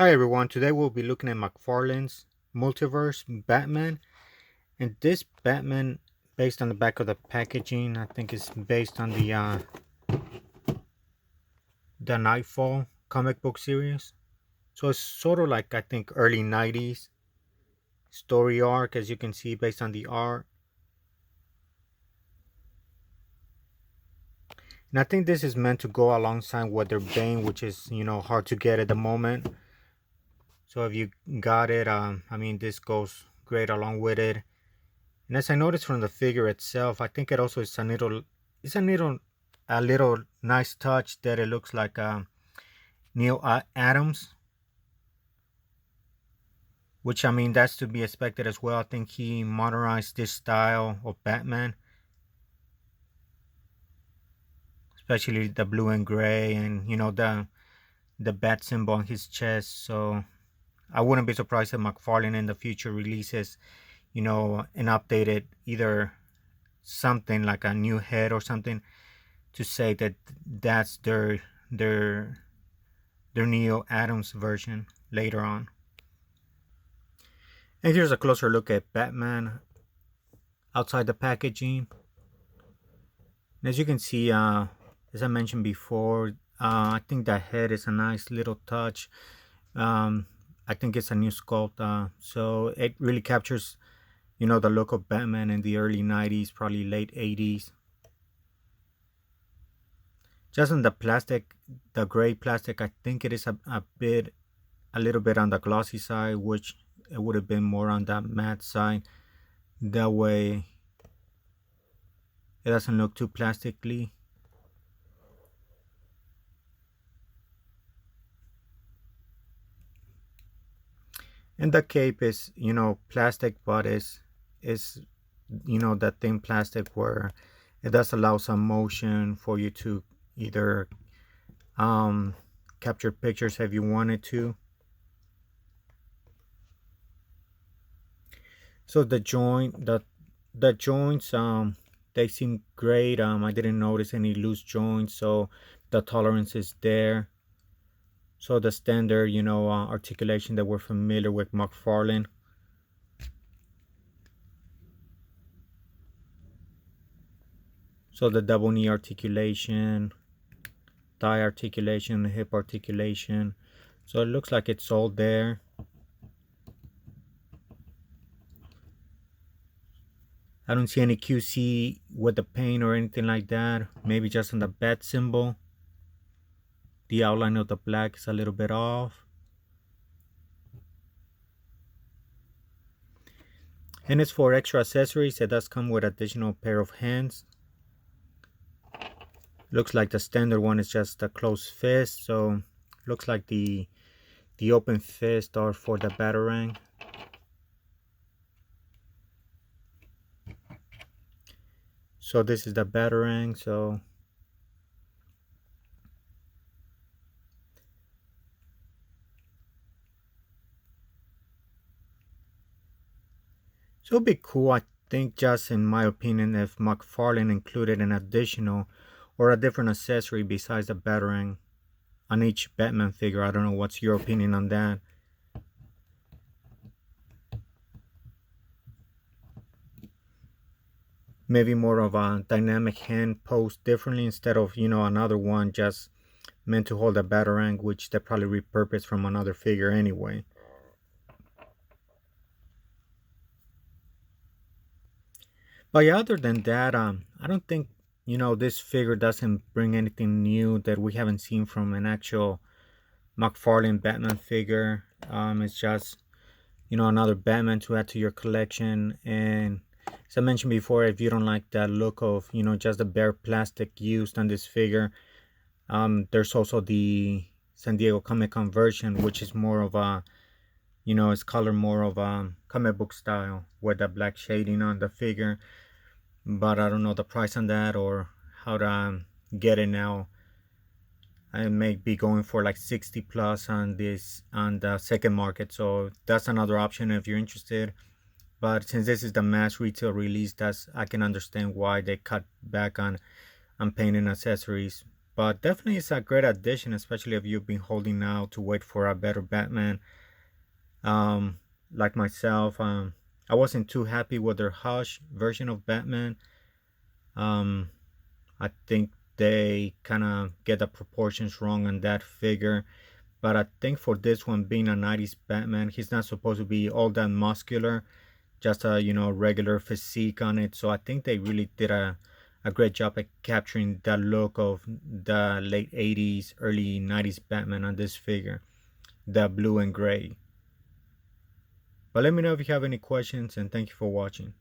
Hi everyone, today we'll be looking at McFarlane's Multiverse Batman. And this Batman, based on the back of the packaging, I think is based on the Knightfall comic book series. So it's sort of like I think early 90s story arc, as you can see based on the art. And I think this is meant to go alongside with their Bane, which is, hard to get at the moment. So if you got it, I mean, this goes great along with it. And as I noticed from the figure itself, I think it also is a little nice touch that it looks like Neil Adams, which I mean that's to be expected as well. I think he modernized this style of Batman, especially the blue and gray, and the bat symbol on his chest. So I wouldn't be surprised if McFarlane in the future releases, an updated either something like a new head or something to say that that's their their Neo Adams version later on. And here's a closer look at Batman outside the packaging. And as you can see, as I mentioned before, I think that head is a nice little touch. Um, I think it's a new sculpt, so it really captures, the look of Batman in the early '90s, probably late '80s. Just on the plastic, the gray plastic, I think it is a little bit on the glossy side, which it would have been more on that matte side. That way, it doesn't look too plastically. And the cape is, plastic, but is that thin plastic where it does allow some motion for you to either um, capture pictures if you wanted to. So the joints they seem great. I didn't notice any loose joints, so the tolerance is there. So the standard, articulation that we're familiar with McFarlane. So the double knee articulation, thigh articulation, hip articulation. So it looks like it's all there. I don't see any QC with the paint or anything like that. Maybe just on the bat symbol. The outline of the black is a little bit off. And as for extra accessories, it does come with additional pair of hands. Looks like the standard one is just a closed fist, so looks like the open fist are for the batarang. So this is the batarang. So it'd be cool, I think, just in my opinion, if McFarlane included an additional or a different accessory besides the batarang on each Batman figure. I don't know, what's your opinion on that? Maybe more of a dynamic hand posed differently instead of, another one just meant to hold a batarang, which they probably repurposed from another figure anyway. But yeah, other than that, I don't think, this figure doesn't bring anything new that we haven't seen from an actual McFarlane Batman figure. It's just, another Batman to add to your collection. And as I mentioned before, if you don't like that look of, just the bare plastic used on this figure, there's also the San Diego Comic Con version, which is more of a, it's color more of a comic book style with the black shading on the figure. But I don't know the price on that or how to get it now. I may be going for like 60 plus on this on the second market, so that's another option if you're interested. But since this is the mass retail release, that's I can understand why they cut back on paint and accessories. But definitely it's a great addition, especially if you've been holding out to wait for a better Batman. Um, like myself, I wasn't too happy with their Hush version of Batman. Um, I think they kind of get the proportions wrong on that figure. But I think for this one, being a 90s Batman, he's not supposed to be all that muscular, just a regular physique on it. So I think they really did a great job at capturing that look of the late 80s, early 90s Batman on this figure, the blue and gray. But let me know if you have any questions, and thank you for watching.